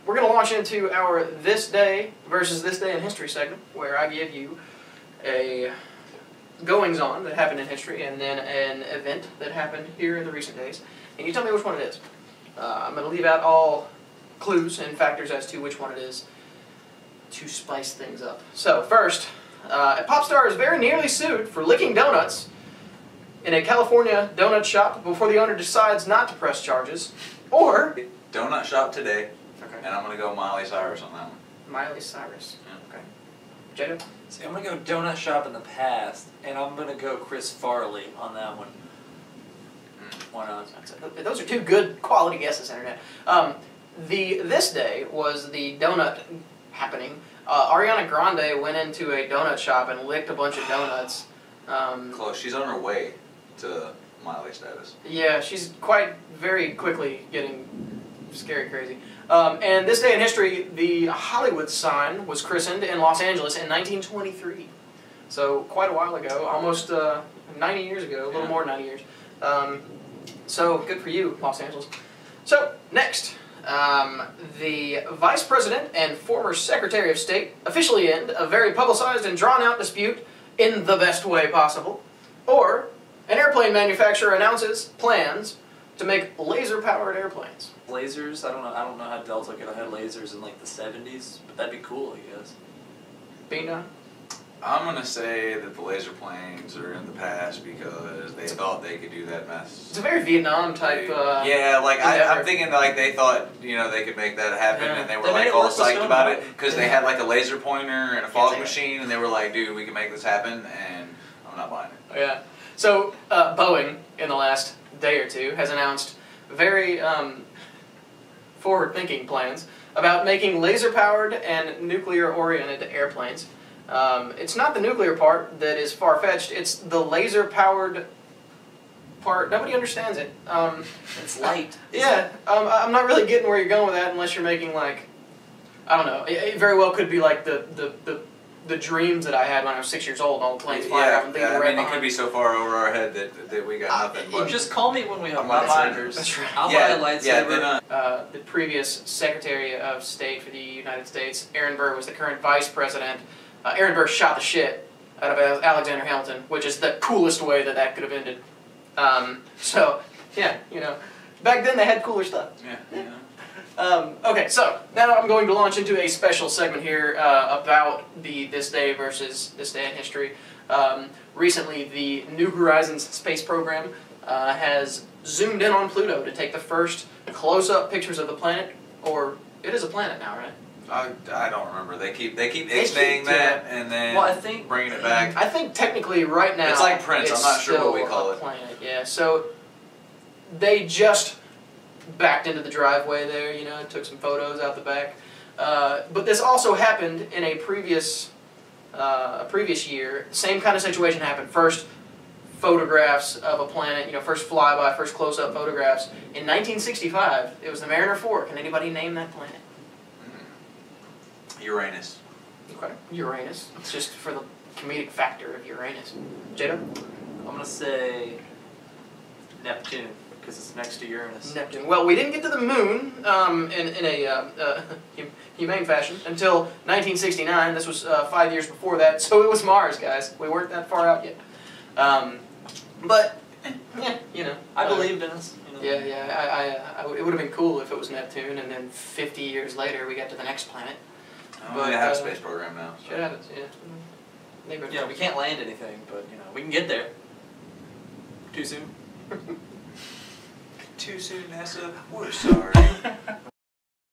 we're going to launch into our This Day versus This Day in History segment, where I give you a goings-on that happened in history and then an event that happened here in the recent days. And you tell me which one it is. I'm going to leave out all clues and factors as to which one it is to spice things up. So, first, a pop star is very nearly sued for licking donuts in a California donut shop before the owner decides not to press charges. Or... Donut shop today. Okay. And I'm going to go Miley Cyrus on that one. Miley Cyrus. Yeah. Okay. Jada? See, I'm going to go donut shop in the past, and I'm going to go Chris Farley on that one. Why not? Those are two good quality guesses, Internet. This day was the donut happening. Ariana Grande went into a donut shop and licked a bunch of donuts. Close. She's on her way to Miley status. Yeah, she's very quickly getting scary crazy. And this day in history, the Hollywood sign was christened in Los Angeles in 1923. So quite a while ago, almost 90 years ago, a little more than 90 years. So good for you, Los Angeles. So next, the Vice President and former Secretary of State officially end a very publicized and drawn-out dispute in the best way possible. Or an airplane manufacturer announces plans to make laser-powered airplanes. Lasers? I don't know how Delta could have had lasers in like the 70s, but that'd be cool, I guess. Bina? I'm going to say that the laser planes are in the past because they thought they could do that mess. It's a very Vietnam type yeah, like I'm thinking like they thought, you know, they could make that happen, and they were like all psyched about it because they had like a laser pointer and a fog machine, and they were like, dude, we can make this happen, and I'm not buying it. Yeah. So Boeing, in the last day or two, has announced very forward-thinking plans about making laser-powered and nuclear-oriented airplanes. It's not the nuclear part that is far-fetched, it's the laser-powered part. Nobody understands it. It's light. Yeah, I'm not really getting where you're going with that unless you're making, like, I don't know, it very well could be like the dreams that I had when I was 6 years old and all the planes flying around. Yeah, I mean, it could be so far over our head that we got nothing. But just call me when we have lightsabers. That's right. I'll buy a lightsaber. The previous Secretary of State for the United States, Aaron Burr, was the current Vice President. Aaron Burr shot the shit out of Alexander Hamilton, which is the coolest way that could have ended. So, yeah, you know, back then they had cooler stuff. Yeah. Okay, so now I'm going to launch into a special segment here about the This Day versus This Day in History. Recently, the New Horizons space program has zoomed in on Pluto to take the first close-up pictures of the planet, or it is a planet now, right? I don't remember. They keep saying that and then bringing it back. I think technically right now it's like Prince. I'm not sure what we call it. Planet, yeah. So they just backed into the driveway there, you know, took some photos out the back. But this also happened in a previous year. Same kind of situation happened. First photographs of a planet, you know, first flyby, first close-up photographs. In 1965, it was the Mariner 4. Can anybody name that planet? Uranus. Okay. Uranus. It's just for the comedic factor of Uranus. Jada? I'm going to say Neptune, because it's next to Uranus. Neptune. Well, we didn't get to the moon in a humane fashion until 1969. This was 5 year before that, so it was Mars, guys. We weren't that far out yet. But, yeah, you know. I believed in us. You know. Yeah, it would have been cool if it was Neptune, and then 50 years later we got to the next planet. But they have a space program now. So. Should have it, yeah. Yeah, we can't land anything, but, you know, we can get there. Too soon. Too soon, NASA. We're sorry.